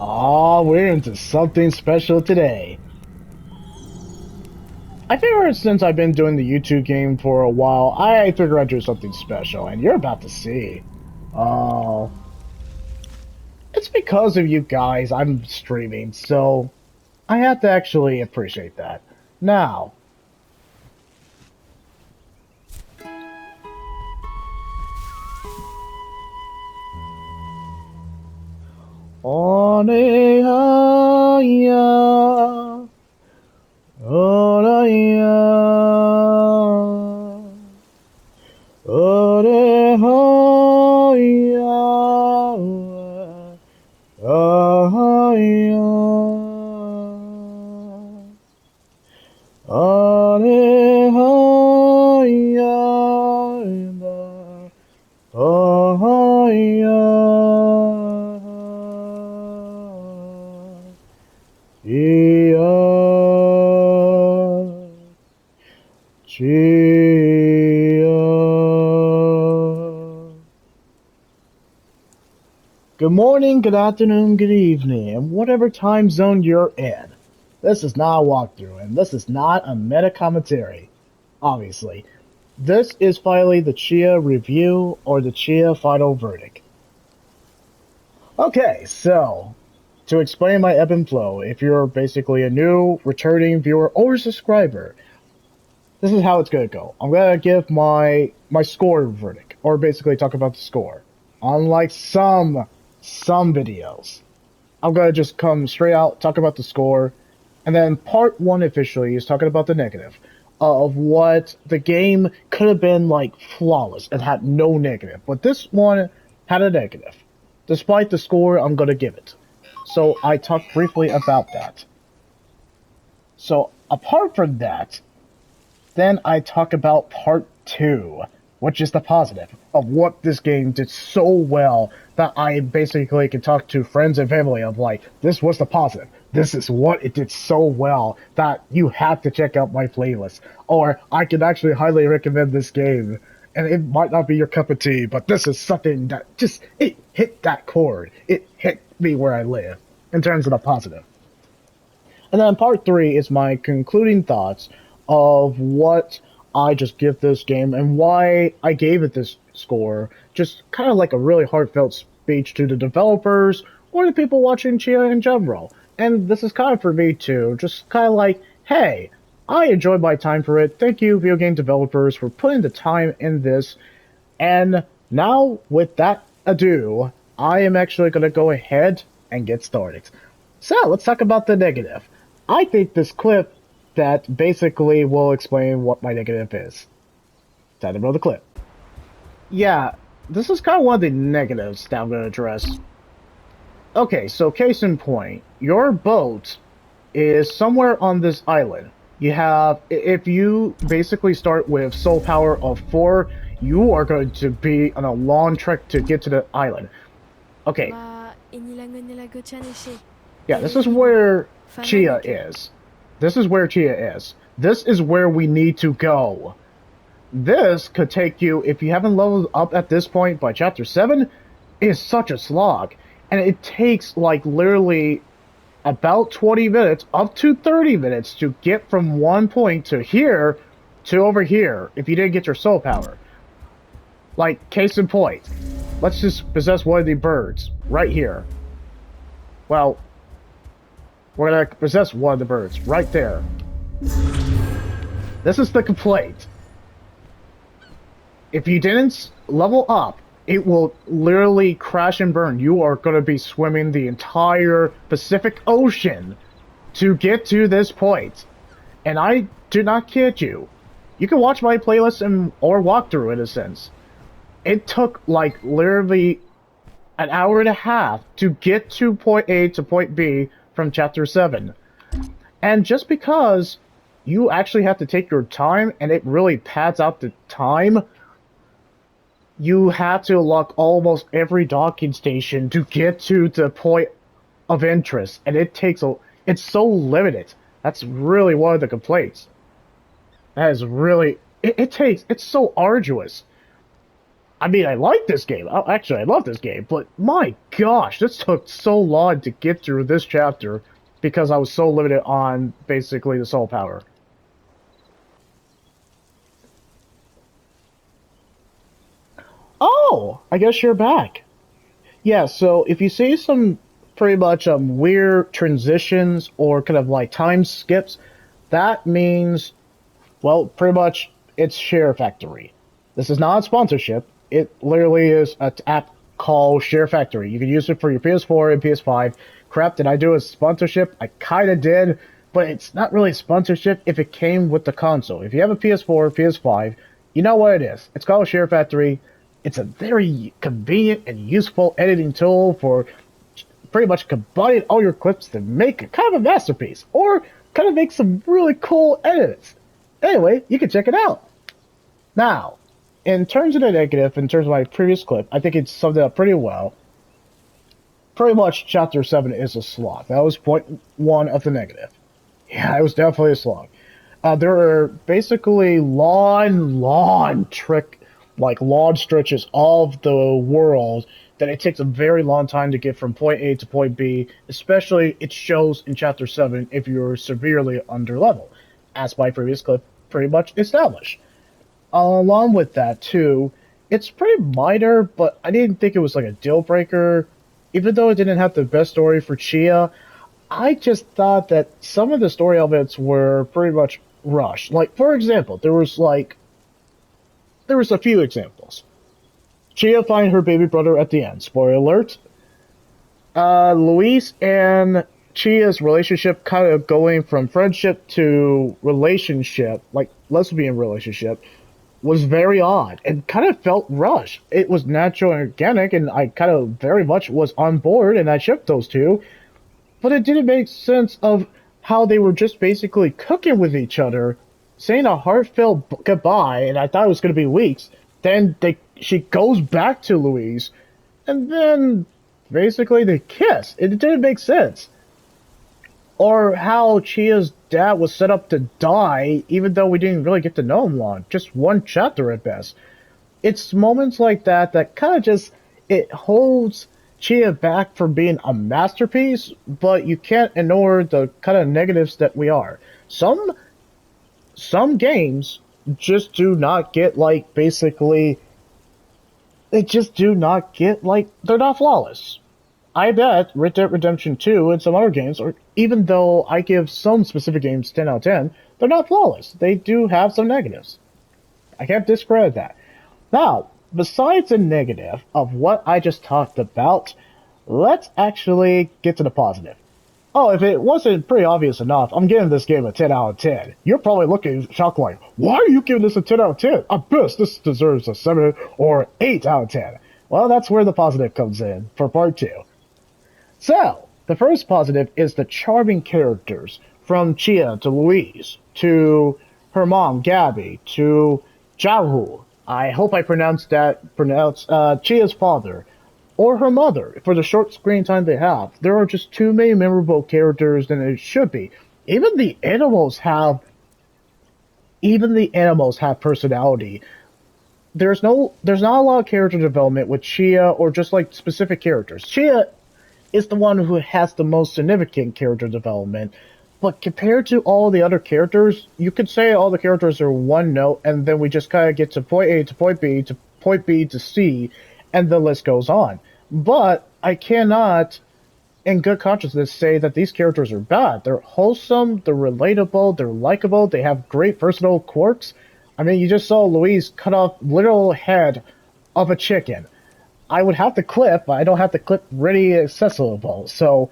Oh, we're into something special today. I figured since I've been doing the YouTube game for a while, I figured I'd do something special, and you're about to see. Oh, it's because of you guys I'm streaming, so I have to actually appreciate that. Now, Oneaya, Onaya, Onehaya, Ahaya, Onehaya, Ahaya, Chia, Chia. Good morning, good afternoon, good evening, and whatever time zone you're in. This is not a walkthrough, and this is not a meta commentary. Obviously, this is finally the TCHIA review or the TCHIA final verdict. Okay, so to explain my ebb and flow, if you're basically a new returning viewer or subscriber, this is how it's gonna go. I'm gonna give my score verdict, or basically talk about the score. Unlike some videos, I'm gonna just come straight out, talk about the score, and then part one officially is talking about the negative of what the game could have been like flawless and had no negative, but this one had a negative. Despite the score, I'm gonna give it. So I talked briefly about that. So apart from that, then I talk about part two, which is the positive of what this game did so well that I basically can talk to friends and family of like, this was the positive. This is what it did so well that you have to check out my playlist. Or I can actually highly recommend this game. And it might not be your cup of tea, but this is something that just, it hit that chord. It hit me where I live in terms of the positive. And then part three is my concluding thoughts of what I just give this game and why I gave it this score. Just kind of like a really heartfelt speech to the developers or the people watching TCHIA in general. And this is kind of for me too, just kind of like, hey, I enjoyed my time for it. Thank you, video game developers, for putting the time in this. And now, with that ado, I am actually going to go ahead and get started. So, let's talk about the negative. I think this clip that basically will explain what my negative is. Time to roll the clip. Yeah, this is kind of one of the negatives that I'm going to address. Okay, so case in point, your boat is somewhere on this island. You have, if you basically start with soul power of 4, you are going to be on a long trek to get to the island. Okay, yeah, this is where TCHIA is. This is where TCHIA is. This is where we need to go. This could take you, if you haven't leveled up at this point by chapter 7, is such a slog. And it takes, like, literally about 20 minutes, up to 30 minutes, to get from one point to here to over here, if you didn't get your soul power. Like, case in point. Let's just possess one of the birds, right here. Well, we're gonna possess one of the birds, right there. This is the complaint. If you didn't level up, it will literally crash and burn. You are going to be swimming the entire Pacific Ocean to get to this point. And I do not kid you. You can watch my playlist or walkthrough in a sense. It took like literally an hour and a half to get to point A to point B from chapter 7. And just because you actually have to take your time and it really pads out the time, you have to unlock almost every docking station to get to the point of interest, and it's so limited. That's really one of the complaints. That is really, it's so arduous. I mean, I like this game. Actually, I love this game, but my gosh, this took so long to get through this chapter because I was so limited on basically the soul power. Oh, I guess you're back. Yeah, so if you see some pretty much weird transitions or kind of like time skips, that means, well, pretty much it's Share Factory. This is not a sponsorship. It literally is an app called Share Factory. You can use it for your PS4 and PS5. Crap, did I do a sponsorship? I kind of did, but it's not really a sponsorship if it came with the console. If you have a PS4, PS5, you know what it is. It's called Share Factory. It's a very convenient and useful editing tool for pretty much combining all your clips to make a kind of a masterpiece, or kind of make some really cool edits. Anyway, you can check it out. Now, in terms of the negative, in terms of my previous clip, I think it summed it up pretty well. Pretty much Chapter 7 is a slog. That was point one of the negative. Yeah, it was definitely a slog. There are basically long stretches of the world that it takes a very long time to get from point A to point B, especially it shows in Chapter 7 if you're severely under level, as my previous clip pretty much established. Along with that, too, it's pretty minor, but I didn't think it was like a deal breaker. Even though it didn't have the best story for Chia, I just thought that some of the story elements were pretty much rushed. Like, for example, there was a few examples. Chia find her baby brother at the end. Spoiler alert. Luis and Chia's relationship kind of going from friendship to relationship, like lesbian relationship, was very odd and kind of felt rushed. It was natural and organic, and I kind of very much was on board, and I shipped those two. But it didn't make sense of how they were just basically cooking with each other, saying a heartfelt goodbye, and I thought it was going to be weeks. Then she goes back to Louise, and then basically they kiss. It didn't make sense. Or how Chia's dad was set up to die, even though we didn't really get to know him long. Just one chapter at best. It's moments like that that kind of just, it holds Chia back from being a masterpiece, but you can't ignore the kind of negatives that we are. Some games just do not get like basically they just do not get like they're not flawless. I bet Red Dead Redemption 2 and some other games, or even though I give some specific games 10 out of 10, they're not flawless. They do have some negatives. I can't discredit that. Now, besides the negative of what I just talked about, let's actually get to the positive. Oh, if it wasn't pretty obvious enough, I'm giving this game a 10 out of 10. You're probably looking shocked like, why are you giving this a 10 out of 10? I bet this deserves a 7 or 8 out of 10. Well, that's where the positive comes in for part 2. So, the first positive is the charming characters, from Chia to Louise, to her mom, Gabby, to Jiaohu. I hope I pronounced Chia's father, or her mother, for the short screen time they have. There are just too many memorable characters than it should be. Even the animals have personality. There's not a lot of character development with Chia or just like specific characters. Chia is the one who has the most significant character development, but compared to all the other characters, you could say all the characters are one note, and then we just kind of get to point A to point B to point B to C, and the list goes on. But I cannot, in good consciousness, say that these characters are bad. They're wholesome, they're relatable, they're likable, they have great personal quirks. I mean, you just saw Louise cut off literal head of a chicken. I would have the clip, but I don't have the clip ready accessible. So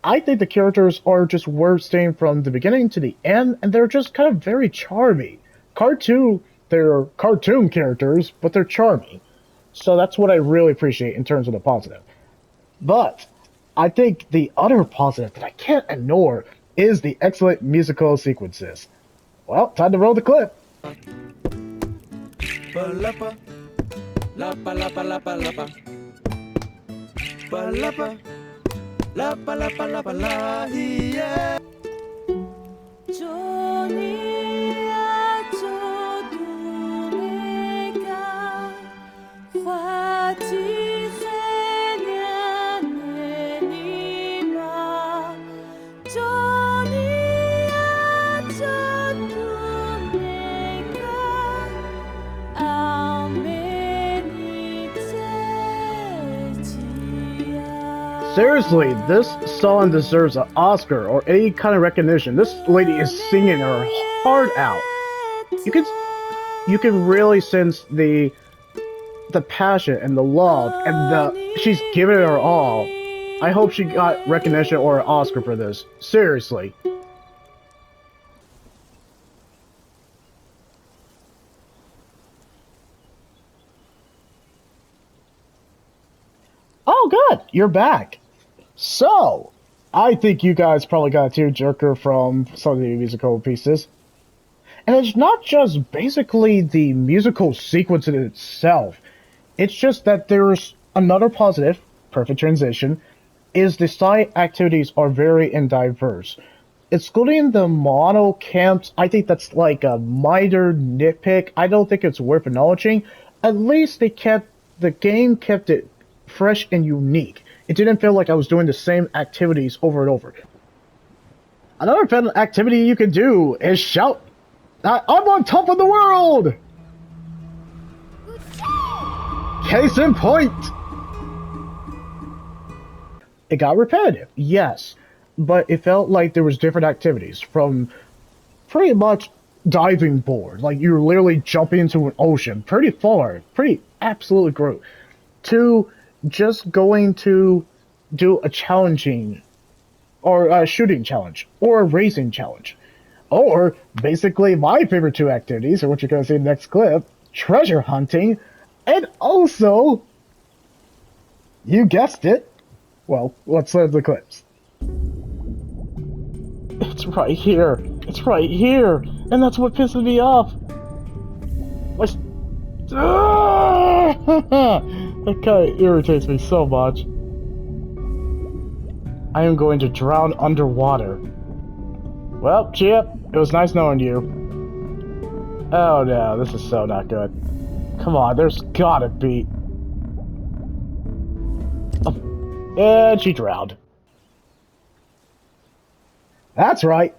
I think the characters are just worth staying from the beginning to the end, and they're just kind of very charming. They're cartoon characters, but they're charming. So that's what I really appreciate in terms of the positive. But I think the other positive that I can't ignore is the excellent musical sequences. Well, time to roll the clip. Lapa lapa lapa lapa lapa lapa lapa lapa la yeah. Seriously, this song deserves an Oscar or any kind of recognition. This lady is singing her heart out. You can you can really sense the passion and the love and she's giving it her all. I hope she got recognition or an Oscar for this. Seriously. Oh, good. You're back. So, I think you guys probably got a tearjerker from some of the musical pieces. And it's not just basically the musical sequence in itself. It's just that there's another positive, perfect transition, is the side activities are very and diverse. Excluding the mono camps, I think that's like a minor nitpick. I don't think it's worth acknowledging. At least the game kept it fresh and unique. It didn't feel like I was doing the same activities over and over. Another fun activity you can do is shout, "I'm on top of the world!" Case in point! It got repetitive, yes, but it felt like there was different activities, from pretty much diving board, like you're literally jumping into an ocean, pretty far, pretty absolutely great, to just going to do a challenging, or a shooting challenge, or a racing challenge. Or, basically, my favorite two activities, or what you're going to see in the next clip, treasure hunting, and also, you guessed it, well, let's look at the clips. It's right here. It's right here. And that's what pisses me off. That kind of irritates me so much. I am going to drown underwater. Well, Chip, it was nice knowing you. Oh no, this is so not good. Come on, there's gotta be... Oh, and she drowned. That's right.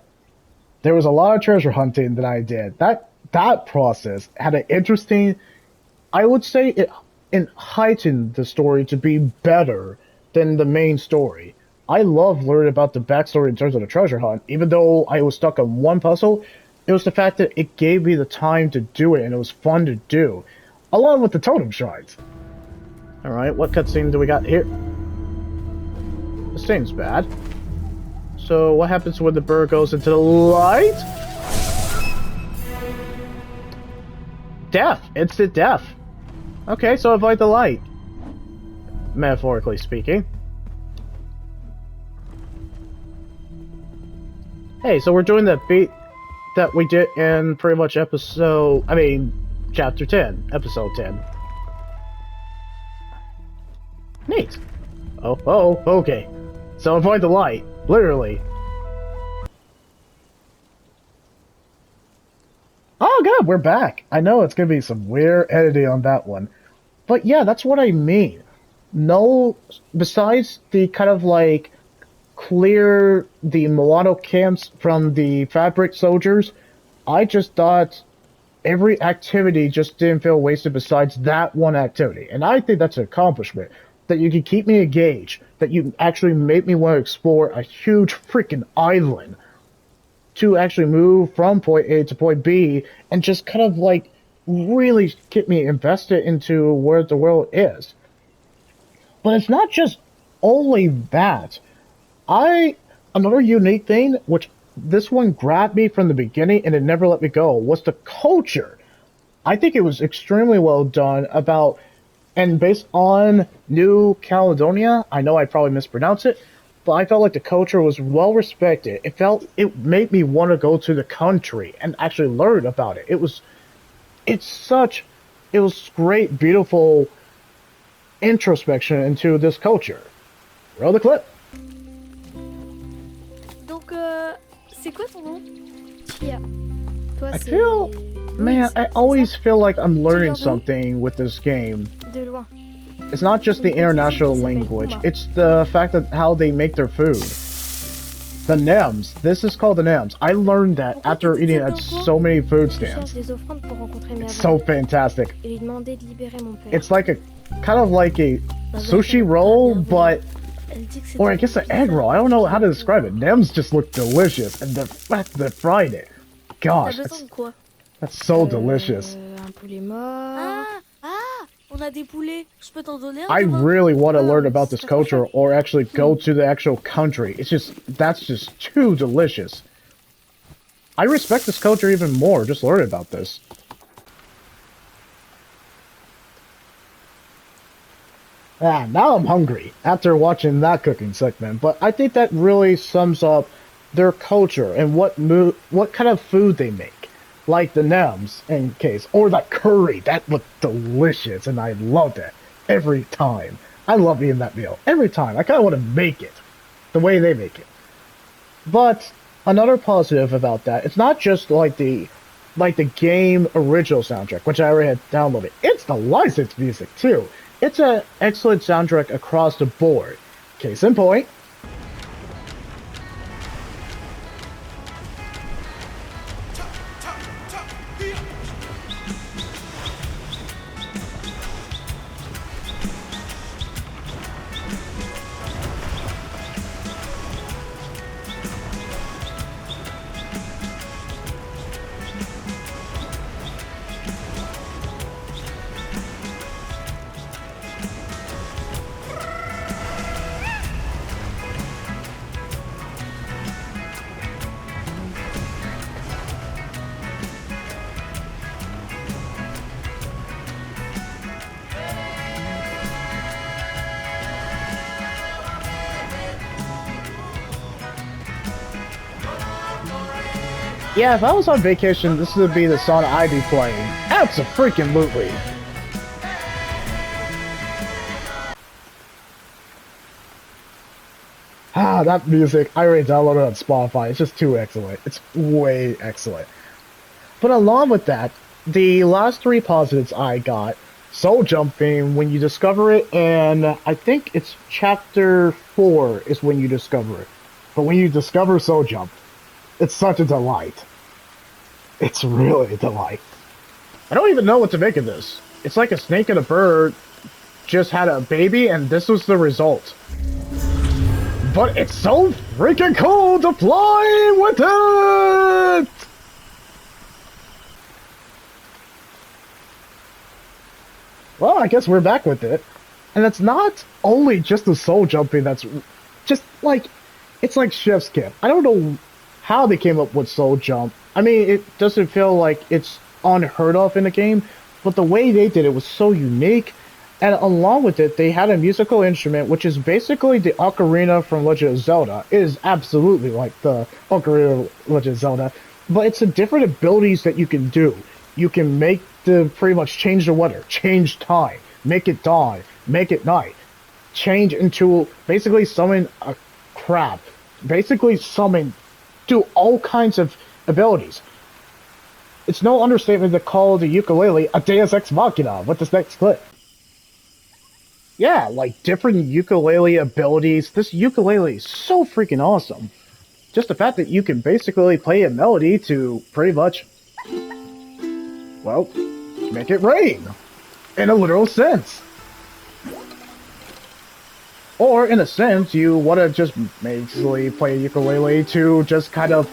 There was a lot of treasure hunting that I did. That process had an interesting... I would say it heightened the story to be better than the main story. I love learning about the backstory in terms of the treasure hunt. Even though I was stuck on one puzzle, it was the fact that it gave me the time to do it and it was fun to do. Along with the totem shrines. Alright, what cutscene do we got here? This seems bad. So, what happens when the bird goes into the light? Death! Instant death! Okay, so avoid the light. Metaphorically speaking. Hey, so we're doing the beat that we did in pretty much chapter 10, episode 10. Neat. Oh, okay. So avoid the light, literally. Oh good, we're back. I know it's gonna be some weird editing on that one. But yeah, that's what I mean. No, besides the kind of like clear the Milano camps from the fabric soldiers, I just thought every activity just didn't feel wasted besides that one activity. And I think that's an accomplishment. That you can keep me engaged. That you actually make me want to explore a huge freaking island. To actually move from point A to point B and just kind of like really get me invested into where the world is. But it's not just only that. Another unique thing, which this one grabbed me from the beginning and it never let me go, was the culture. I think it was extremely well done and based on New Caledonia, I know I probably mispronounced it, but I felt like the culture was well respected. It made me want to go to the country and actually learn about it. It was great, beautiful introspection into this culture. Roll the clip. Donc, c'est quoi ton nom? Chia. Toi, I always feel like I'm learning something with this game. De loin. It's not just the international language, it's the fact that how they make their food. The nems. This is called the nems. I learned that after eating at so many food stands. It's so fantastic. It's like kind of like a sushi roll, but Elle dit que c'est Or I trop guess an egg bizarre, roll. I don't know how to trop- describe it. Nems just look delicious, and the fact that they fried it. T'as Gosh, besoin de quoi? that's so delicious. Un poulet mort. Ah, on a des poulets. Je peux t'en donner un I demain? really want to learn mais about ce this serait culture parfait. or actually go to the actual country. That's just too delicious. I respect this culture even more just learning about this. Now I'm hungry after watching that cooking segment, but I think that really sums up their culture and what kind of food they make. Like the Nems, in case, or that curry, that looked delicious, and I loved it every time. I love eating that meal every time. I kind of want to make it the way they make it. But another positive about that, it's not just like the game original soundtrack, which I already had downloaded. It's the licensed music too. It's an excellent soundtrack across the board. Case in point. Yeah, if I was on vacation, this would be the song I'd be playing. Abso-freaking-lutely. That music, I already downloaded it on Spotify. It's just too excellent. It's way excellent. But along with that, the last three positives I got, soul jumping when you discover it, and I think it's chapter 4 is when you discover it. But when you discover soul jump, it's such a delight. It's really a delight. I don't even know what to make of this. It's like a snake and a bird just had a baby, and this was the result. But it's so freaking cool to fly with it! Well, I guess we're back with it. And it's not only just the soul jumping that's just like, it's like Chef's Kiss. I don't know how they came up with soul jump. I mean, it doesn't feel like it's unheard of in the game, but the way they did it was so unique. And along with it, they had a musical instrument, which is basically the ocarina from Legend of Zelda. It is absolutely like the ocarina of Legend of Zelda, but it's the different abilities that you can do. You can make pretty much change the weather, change time, make it dawn, make it night, change into basically summon a crab, basically summon, do all kinds of abilities. It's no understatement to call the ukulele a Deus Ex Machina with this next clip. Yeah, like different ukulele abilities. This ukulele is so freaking awesome. Just the fact that you can basically play a melody to pretty much, well, make it rain. In a literal sense. Or in a sense, you want to just basically play a ukulele to just kind of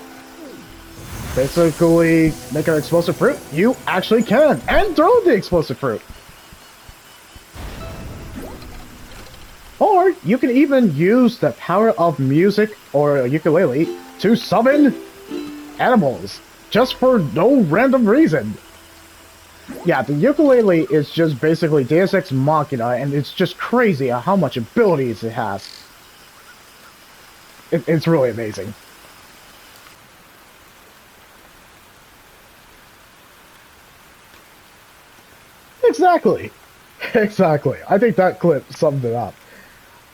basically make an explosive fruit. You actually can. And throw the explosive fruit. Or you can even use the power of music or a ukulele to summon animals, just for no random reason. Yeah, the ukulele is just basically Deus Ex Machina, and it's just crazy how much abilities it has. It's really amazing. Exactly. Exactly. I think that clip summed it up.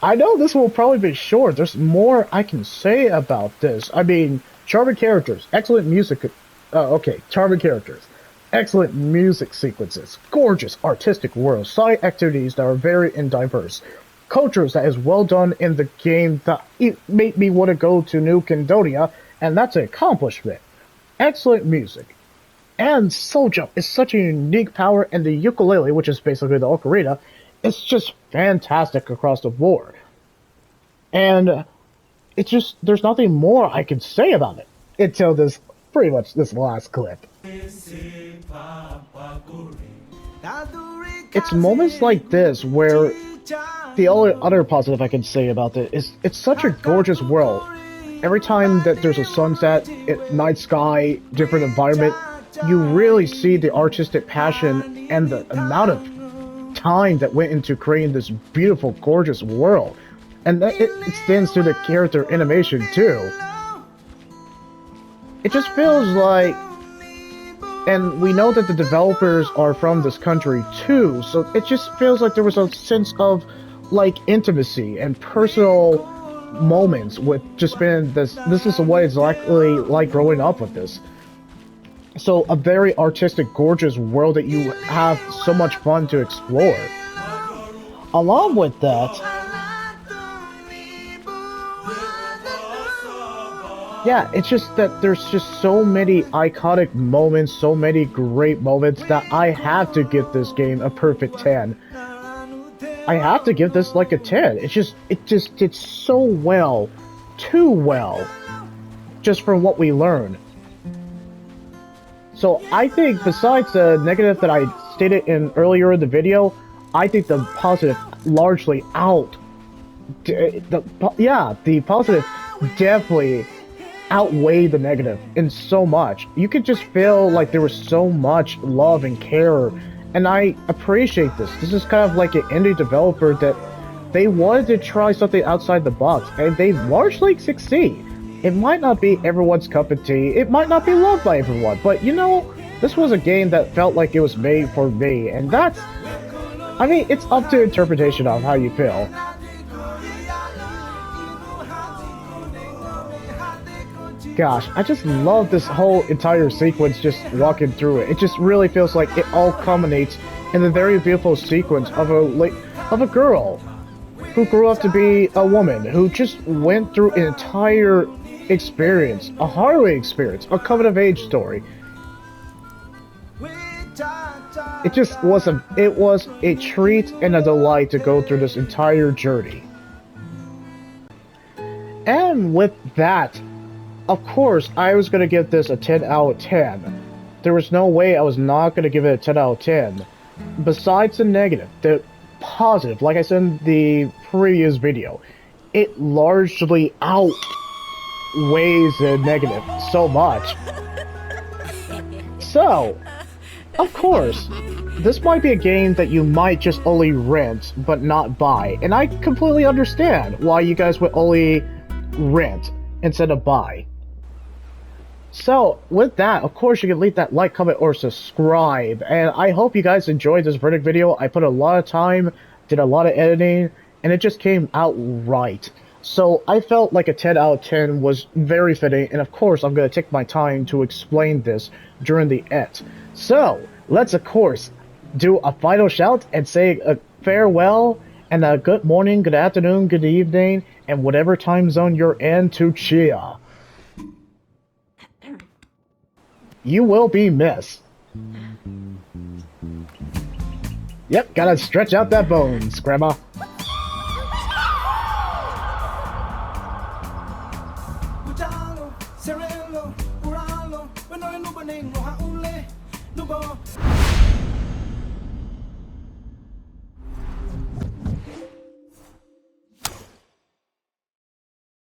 I know this will probably be short. There's more I can say about this. I mean, charming characters, excellent music. Charming characters, excellent music sequences, gorgeous artistic worlds, side activities that are varied and diverse, cultures that is well done in the game that it made me want to go to New Caledonia, and that's an accomplishment. Excellent music. And Soul Jump is such a unique power, and the ukulele, which is basically the ocarina, it's just fantastic across the board. And it's just, there's nothing more I can say about it until this, pretty much this last clip. It's moments like this where the only other positive I can say about it is it's such a gorgeous world. Every time that there's a sunset, night sky, different environment, you really see the artistic passion and the amount of time that went into creating this beautiful, gorgeous world. And that it extends to the character animation too. It just feels like, and we know that the developers are from this country too, so it just feels like there was a sense of like intimacy and personal moments with just being this is what it's likely like growing up with this. So a very artistic, gorgeous world that you have so much fun to explore. Along with that, yeah, it's just that there's just so many iconic moments, so many great moments that I have to give this game a perfect 10. I have to give this like a 10. It just did so well, too well, just from what we learned. So I think besides the negative that I stated in earlier in the video, I think the positive largely the positive definitely outweigh the negative in so much. You could just feel like there was so much love and care, and I appreciate this. This is kind of like an indie developer that they wanted to try something outside the box, and they largely succeed. It might not be everyone's cup of tea, it might not be loved by everyone, but you know, this was a game that felt like it was made for me, and that's, I mean, it's up to interpretation of how you feel. Gosh, I just love this whole entire sequence just walking through it. It just really feels like it all culminates in the very beautiful sequence of a girl who grew up to be a woman, who just went through an entire experience, a harrowing experience, a coming-of-age story. It just was a treat and a delight to go through this entire journey. And with that, of course, I was going to give this a 10 out of 10. There was no way I was not going to give it a 10 out of 10. Besides the negative, the positive, like I said in the previous video, it largely outweighs the negative so much. So, of course, this might be a game that you might just only rent, but not buy. And I completely understand why you guys would only rent instead of buy. So, with that, of course, you can leave that like, comment, or subscribe. And I hope you guys enjoyed this verdict video. I put a lot of time, did a lot of editing, and it just came out right. So, I felt like a 10 out of 10 was very fitting, and of course, I'm going to take my time to explain this during the edit. So, let's, of course, do a final shout and say a farewell, and a good morning, good afternoon, good evening, and whatever time zone you're in to TCHIA. You will be missed. Yep, gotta stretch out that bones, Grandma.